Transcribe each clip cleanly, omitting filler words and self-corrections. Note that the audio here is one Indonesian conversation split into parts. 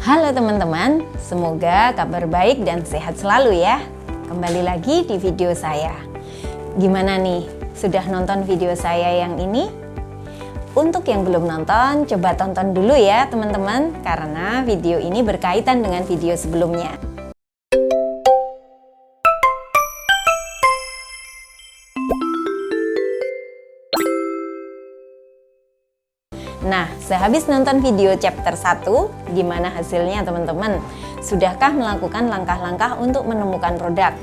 Halo teman-teman, semoga kabar baik dan sehat selalu ya. Kembali lagi di video saya. Gimana nih, sudah nonton video saya yang ini? Untuk yang belum nonton, coba tonton dulu ya teman-teman, karena video ini berkaitan dengan video sebelumnya. Nah, sehabis nonton video chapter 1, gimana hasilnya teman-teman? Sudahkah melakukan langkah-langkah untuk menemukan produk?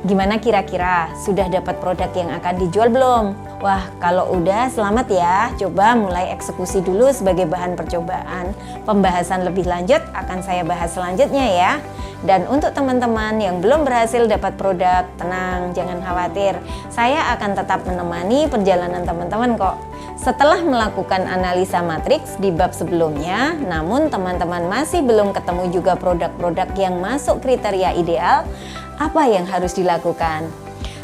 Gimana kira-kira? Sudah dapat produk yang akan dijual belum? Wah, kalau udah selamat ya. Coba mulai eksekusi dulu sebagai bahan percobaan. Pembahasan lebih lanjut akan saya bahas selanjutnya ya. Dan untuk teman-teman yang belum berhasil dapat produk, tenang, jangan khawatir. Saya akan tetap menemani perjalanan teman-teman kok. Setelah melakukan analisa matriks di bab sebelumnya, namun teman-teman masih belum ketemu juga produk-produk yang masuk kriteria ideal, apa yang harus dilakukan?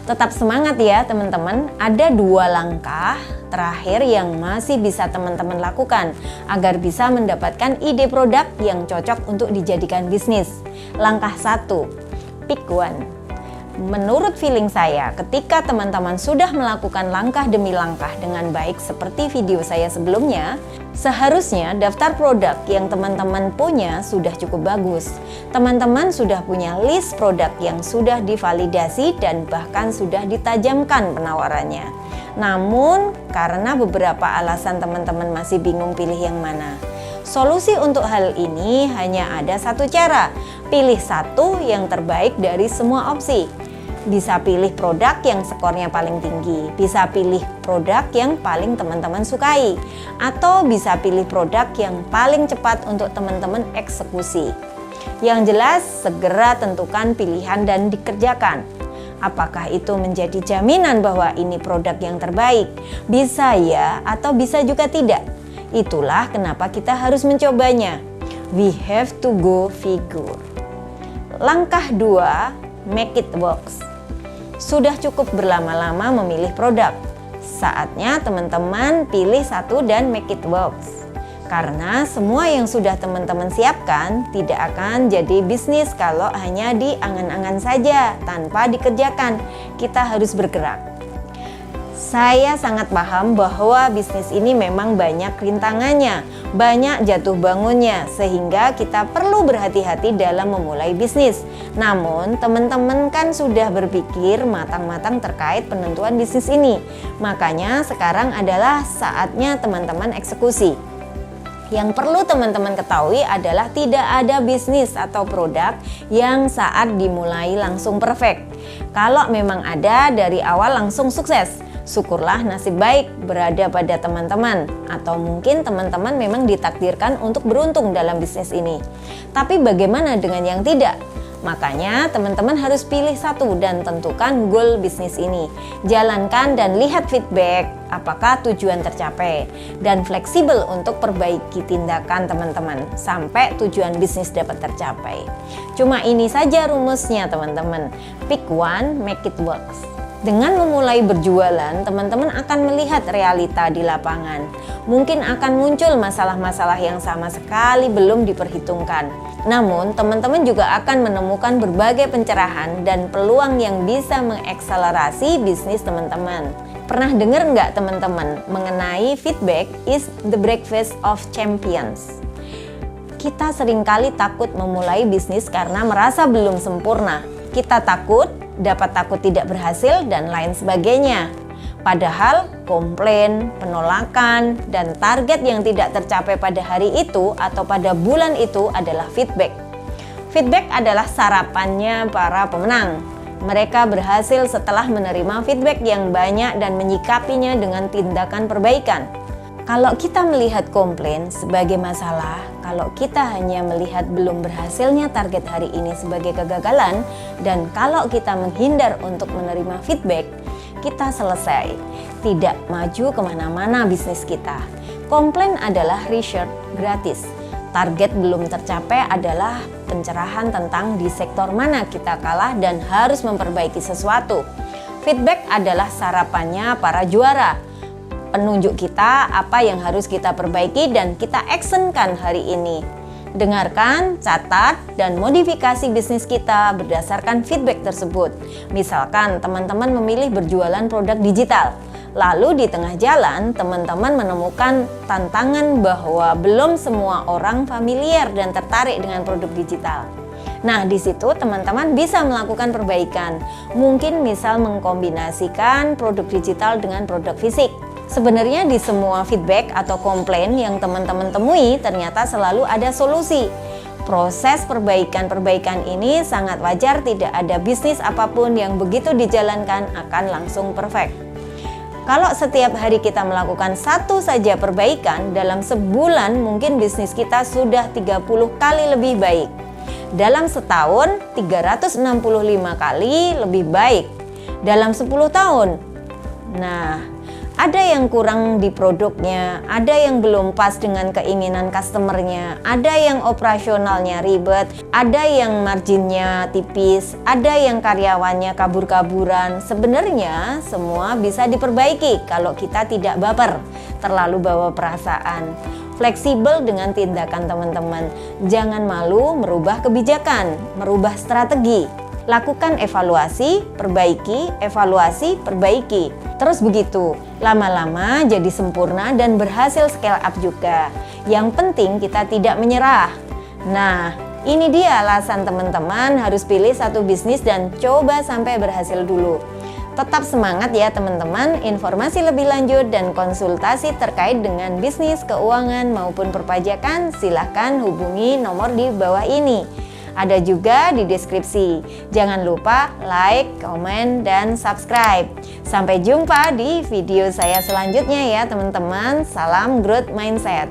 Tetap semangat ya teman-teman, ada 2 langkah terakhir yang masih bisa teman-teman lakukan agar bisa mendapatkan ide produk yang cocok untuk dijadikan bisnis. Langkah 1, pick one. Menurut feeling saya, ketika teman-teman sudah melakukan langkah demi langkah dengan baik seperti video saya sebelumnya, seharusnya daftar produk yang teman-teman punya sudah cukup bagus. Teman-teman sudah punya list produk yang sudah divalidasi dan bahkan sudah ditajamkan penawarannya. Namun, karena beberapa alasan teman-teman masih bingung pilih yang mana. Solusi untuk hal ini hanya ada satu cara, pilih satu yang terbaik dari semua opsi. Bisa pilih produk yang skornya paling tinggi, bisa pilih produk yang paling teman-teman sukai, atau bisa pilih produk yang paling cepat untuk teman-teman eksekusi. Yang jelas, segera tentukan pilihan dan dikerjakan. Apakah itu menjadi jaminan bahwa ini produk yang terbaik? Bisa ya, atau bisa juga tidak. Itulah kenapa kita harus mencobanya. We have to go figure. Langkah 2, make it works. Sudah cukup berlama-lama memilih produk. Saatnya teman-teman pilih satu dan make it works. Karena semua yang sudah teman-teman siapkan tidak akan jadi bisnis kalau hanya di angan-angan saja tanpa dikerjakan. Kita harus bergerak. Saya sangat paham bahwa bisnis ini memang banyak rintangannya, banyak jatuh bangunnya, sehingga kita perlu berhati-hati dalam memulai bisnis. Namun, teman-teman kan sudah berpikir matang-matang terkait penentuan bisnis ini. Makanya sekarang adalah saatnya teman-teman eksekusi. Yang perlu teman-teman ketahui adalah tidak ada bisnis atau produk yang saat dimulai langsung perfect. Kalau memang ada, dari awal langsung sukses. Syukurlah nasib baik berada pada teman-teman, atau mungkin teman-teman memang ditakdirkan untuk beruntung dalam bisnis ini. Tapi bagaimana dengan yang tidak? Makanya teman-teman harus pilih satu dan tentukan goal bisnis ini. Jalankan dan lihat feedback apakah tujuan tercapai, dan fleksibel untuk perbaiki tindakan teman-teman sampai tujuan bisnis dapat tercapai. Cuma ini saja rumusnya teman-teman. Pick one, make it works. Dengan memulai berjualan, teman-teman akan melihat realita di lapangan. Mungkin akan muncul masalah-masalah yang sama sekali belum diperhitungkan. Namun, teman-teman juga akan menemukan berbagai pencerahan dan peluang yang bisa mengakselerasi bisnis teman-teman. Pernah dengar nggak teman-teman mengenai feedback is the breakfast of champions? Kita seringkali takut memulai bisnis karena merasa belum sempurna. Kita takut tidak berhasil, dan lain sebagainya. Padahal komplain, penolakan, dan target yang tidak tercapai pada hari itu atau pada bulan itu adalah feedback. Feedback adalah sarapannya para pemenang. Mereka berhasil setelah menerima feedback yang banyak dan menyikapinya dengan tindakan perbaikan. Kalau kita melihat komplain sebagai masalah, kalau kita hanya melihat belum berhasilnya target hari ini sebagai kegagalan, dan kalau kita menghindar untuk menerima feedback, kita selesai. Tidak maju kemana-mana bisnis kita. Komplain adalah research gratis. Target belum tercapai adalah pencerahan tentang di sektor mana kita kalah dan harus memperbaiki sesuatu. Feedback adalah sarapannya para juara. Penunjuk kita apa yang harus kita perbaiki dan kita actionkan hari ini. Dengarkan, catat, dan modifikasi bisnis kita berdasarkan feedback tersebut. Misalkan teman-teman memilih berjualan produk digital, lalu di tengah jalan teman-teman menemukan tantangan bahwa belum semua orang familiar dan tertarik dengan produk digital. Nah, di situ teman-teman bisa melakukan perbaikan. Mungkin misal mengkombinasikan produk digital dengan produk fisik. Sebenarnya di semua feedback atau komplain yang teman-teman temui ternyata selalu ada solusi. Proses perbaikan-perbaikan ini sangat wajar, tidak ada bisnis apapun yang begitu dijalankan akan langsung perfect. Kalau setiap hari kita melakukan satu saja perbaikan, dalam sebulan mungkin bisnis kita sudah 30 kali lebih baik. Dalam setahun 365 kali lebih baik. Dalam 10 tahun. Nah, ada yang kurang di produknya, ada yang belum pas dengan keinginan customernya, ada yang operasionalnya ribet, ada yang marginnya tipis, ada yang karyawannya kabur-kaburan. Sebenarnya semua bisa diperbaiki kalau kita tidak baper, terlalu bawa perasaan. Fleksibel dengan tindakan teman-teman. Jangan malu merubah kebijakan, merubah strategi. Lakukan evaluasi, perbaiki, evaluasi, perbaiki. Terus begitu, lama-lama jadi sempurna dan berhasil scale up juga. Yang penting kita tidak menyerah. Nah, ini dia alasan teman-teman harus pilih satu bisnis dan coba sampai berhasil dulu. Tetap semangat ya teman-teman. Informasi lebih lanjut dan konsultasi terkait dengan bisnis, keuangan maupun perpajakan silahkan hubungi nomor di bawah ini. Ada juga di deskripsi. Jangan lupa like, komen, dan subscribe. Sampai jumpa di video saya selanjutnya ya teman-teman. Salam growth mindset.